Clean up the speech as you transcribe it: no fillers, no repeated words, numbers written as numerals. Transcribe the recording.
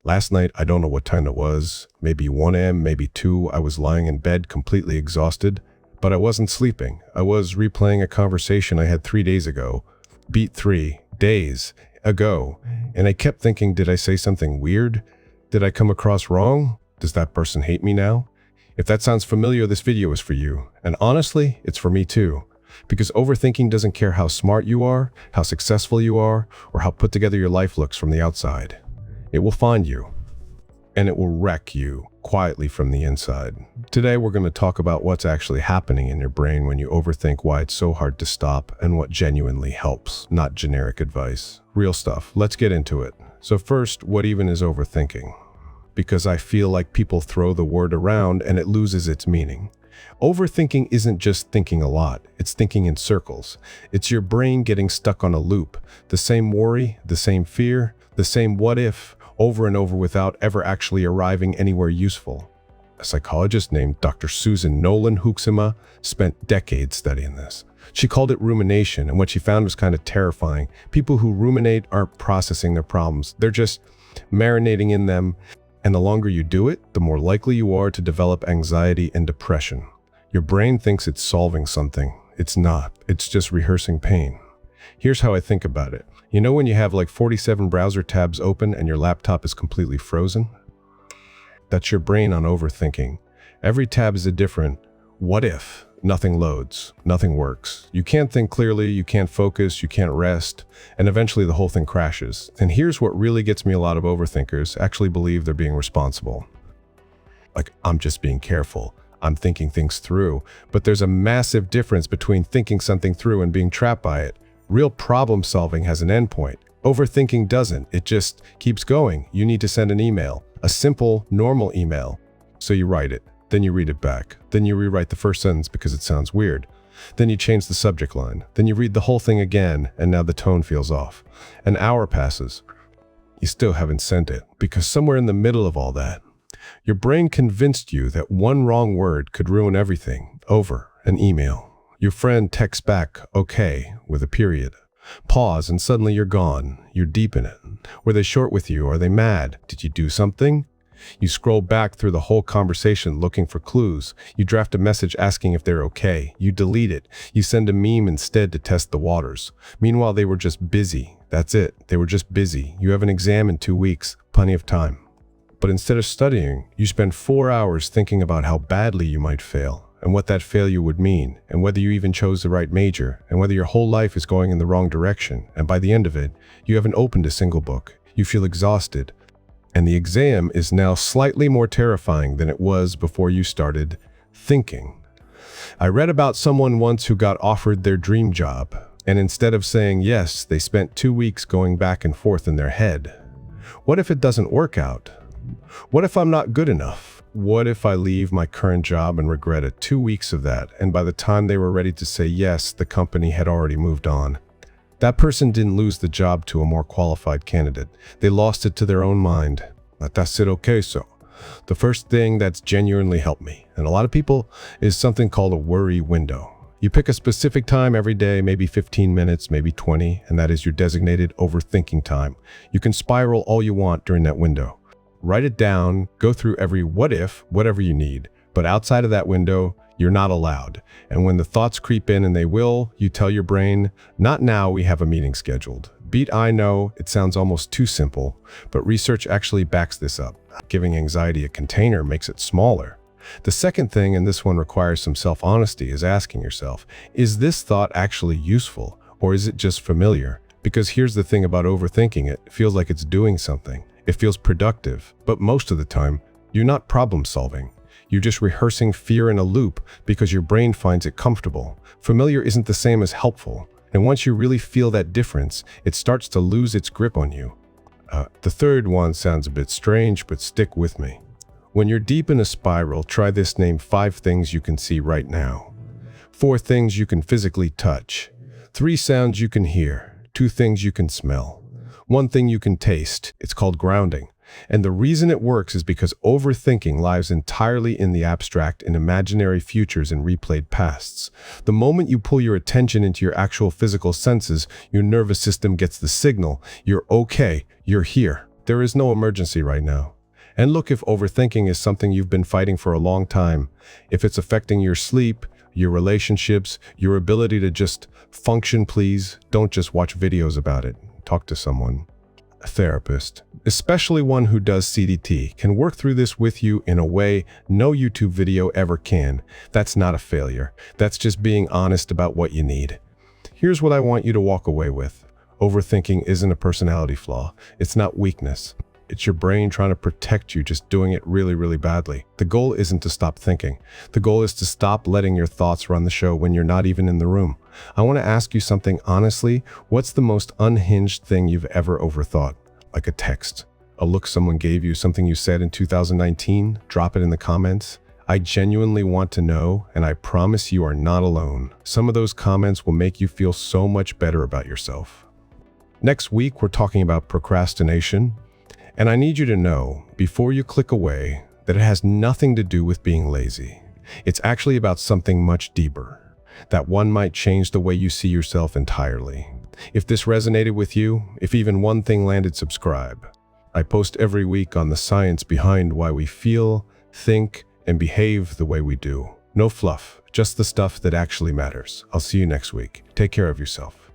Last night, I don't know what time it was, maybe 1 a.m., maybe 2. I was lying in bed completely exhausted, but I wasn't sleeping. I was replaying a conversation I had 3 days ago. Beat 3 days ago. And I kept thinking, did I say something weird? Did I come across wrong? Does that person hate me now? If that sounds familiar, this video is for you. And honestly, it's for me too. Because overthinking doesn't care how smart you are, how successful you are, or how put together your life looks from the outside. It will find you, and it will wreck you quietly from the inside. Today, we're going to talk about what's actually happening in your brain when you overthink, why it's so hard to stop, and what genuinely helps, not generic advice. Real stuff. Let's get into it. So first, what even is overthinking? Because I feel like people throw the word around and it loses its meaning. Overthinking isn't just thinking a lot, it's thinking in circles. It's your brain getting stuck on a loop. The same worry, the same fear, the same what if, over and over without ever actually arriving anywhere useful. A psychologist named Dr. Susan Nolan Huxema spent decades studying this. She called it rumination, and what she found was kind of terrifying. People who ruminate aren't processing their problems, they're just marinating in them. And the longer you do it, the more likely you are to develop anxiety and depression. Your brain thinks it's solving something. It's not. It's just rehearsing pain. Here's how I think about it. You know when you have like 47 browser tabs open and your laptop is completely frozen? That's your brain on overthinking. Every tab is a different what if. Nothing loads, nothing works. You can't think clearly, you can't focus, you can't rest, and eventually the whole thing crashes. And here's what really gets me: a lot of overthinkers actually believe they're being responsible. Like, I'm just being careful, I'm thinking things through. But there's a massive difference between thinking something through and being trapped by it. Real problem solving has an endpoint. Overthinking doesn't. It just keeps going. You need to send an email, a simple, normal email. So you write it, then you read it back, then you rewrite the first sentence because it sounds weird. Then you change the subject line, then you read the whole thing again, and now the tone feels off. An hour passes. You still haven't sent it, because somewhere in the middle of all that, your brain convinced you that one wrong word could ruin everything. Over an email. Your friend texts back, okay, with a period. Pause, and suddenly you're gone. You're deep in it. Were they short with you? Are they mad? Did you do something? You scroll back through the whole conversation looking for clues. You draft a message asking if they're okay. You delete it. You send a meme instead to test the waters. Meanwhile, they were just busy. That's it. They were just busy. You have an exam in 2 weeks. Plenty of time. But instead of studying, you spend 4 hours thinking about how badly you might fail, and what that failure would mean, and whether you even chose the right major, and whether your whole life is going in the wrong direction. And by the end of it, you haven't opened a single book. You feel exhausted. And the exam is now slightly more terrifying than it was before you started thinking. I read about someone once who got offered their dream job, and instead of saying yes, they spent 2 weeks going back and forth in their head. What if it doesn't work out? What if I'm not good enough? What if I leave my current job and regret it? 2 weeks of that, and by the time they were ready to say yes, the company had already moved on. That person didn't lose the job to a more qualified candidate. They lost it to their own mind. That's it, okay, so. The first thing that's genuinely helped me, and a lot of people, is something called a worry window. You pick a specific time every day, maybe 15 minutes, maybe 20, and that is your designated overthinking time. You can spiral all you want during that window. Write it down, go through every what if, whatever you need. But outside of that window, you're not allowed. And when the thoughts creep in, and they will, you tell your brain, not now, we have a meeting scheduled. I know, it sounds almost too simple, but research actually backs this up. Giving anxiety a container makes it smaller. The second thing, and this one requires some self-honesty, is asking yourself, is this thought actually useful, or is it just familiar? Because here's the thing about overthinking, it feels like it's doing something. It feels productive, but most of the time, you're not problem solving. You're just rehearsing fear in a loop because your brain finds it comfortable. Familiar isn't the same as helpful. And once you really feel that difference, it starts to lose its grip on you. The third one sounds a bit strange, but stick with me. When you're deep in a spiral, try this: name 5 things you can see right now, 4 things you can physically touch, 3 sounds you can hear, 2 things you can smell, 1 thing you can taste. It's called grounding. And the reason it works is because overthinking lies entirely in the abstract, in imaginary futures and replayed pasts. The moment you pull your attention into your actual physical senses, your nervous system gets the signal: you're okay, you're here. There is no emergency right now. And look, if overthinking is something you've been fighting for a long time, if it's affecting your sleep, your relationships, your ability to just function, please don't just watch videos about it. Talk to someone. A therapist, especially one who does CDT, can work through this with you in a way no YouTube video ever can. That's not a failure. That's just being honest about what you need. Here's what I want you to walk away with. Overthinking isn't a personality flaw. It's not weakness. It's your brain trying to protect you, just doing it really, really badly. The goal isn't to stop thinking. The goal is to stop letting your thoughts run the show when you're not even in the room. I want to ask you something honestly. What's the most unhinged thing you've ever overthought? Like a text, a look someone gave you, something you said in 2019? Drop it in the comments. I genuinely want to know, and I promise you are not alone. Some of those comments will make you feel so much better about yourself. Next week, we're talking about procrastination. And I need you to know, before you click away, that it has nothing to do with being lazy. It's actually about something much deeper. That one might change the way you see yourself entirely. If this resonated with you, if even one thing landed, subscribe. I post every week on the science behind why we feel, think, and behave the way we do. No fluff, just the stuff that actually matters. I'll see you next week. Take care of yourself.